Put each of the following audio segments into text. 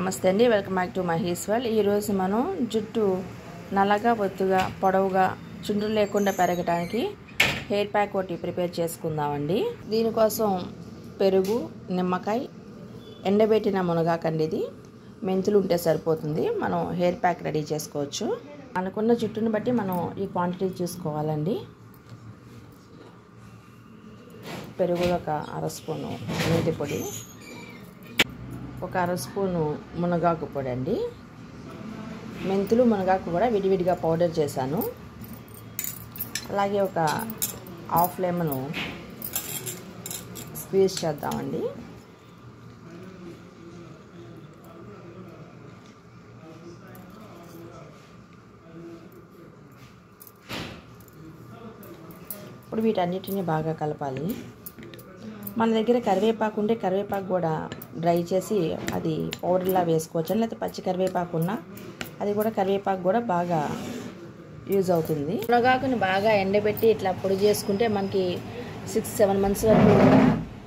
నమస్తే అండి, welcome back to Mahesh world. ఈరోజు మనం జుట్టు నల్లగా ఒత్తుగా పొడవుగా చుండ్రు లేకుండా పెరగడానికి హెయిర్ ప్యాక్ ఒకటి ప్రిపేర్ చేసుకుందామండి. దీనికోసం పెరుగు, నిమ్మకాయ, ఎండబెట్టిన మునగాకండి, ఇది మెంతులు ఉంటే సరిపోతుంది. మనం హెయిర్ ప్యాక్ రెడీ చేసుకోవచ్చు. మనకున్న జుట్టుని బట్టి మనం ఈ క్వాంటిటీ చూసుకోవాలండి. పెరుగులో ఒక అర స్పూను మెంతి పొడి, ఒక అర స్పూను మునగాకు పొడి అండి. మెంతులు మునగాకు కూడా విడివిడిగా పౌడర్ చేశాను. అలాగే ఒక హాఫ్ లెమన్ స్క్వీజ్ చేద్దామండి. ఇప్పుడు వీటన్నిటిని బాగా కలపాలి. మన దగ్గర కరివేపాకు ఉంటే కరివేపాకు కూడా డ్రై చేసి అది పౌడర్లా వేసుకోవచ్చు, లేకపోతే పచ్చి కరివేపాకు ఉన్నా అది కూడా కరివేపాకు కూడా బాగా యూజ్ అవుతుంది. మునగాకుని బాగా ఎండబెట్టి ఇట్లా పొడి చేసుకుంటే మనకి 6-7 months వరకు కూడా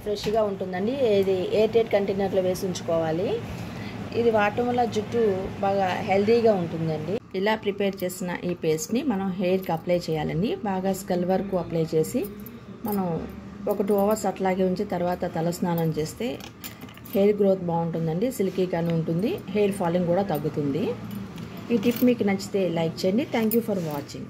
ఫ్రెష్గా ఉంటుందండి. ఇది ఎయిర్ టైట్ కంటైనర్లో వేసి ఉంచుకోవాలి. ఇది వాడటం వల్ల జుట్టు బాగా హెల్తీగా ఉంటుందండి. ఇలా ప్రిపేర్ చేసిన ఈ పేస్ట్ని మనం హెయిర్కి అప్లై చేయాలండి. బాగా స్కల్ వరకు అప్లై చేసి మనం ఒక 2 hours అట్లాగే ఉంచి తర్వాత తలస్నానం చేస్తే హెయిర్ గ్రోత్ బాగుంటుందండి. సిల్కీగానే ఉంటుంది, హెయిర్ ఫాలింగ్ కూడా తగ్గుతుంది. ఈ టిప్ మీకు నచ్చితే లైక్ చేయండి. Thank you for watching.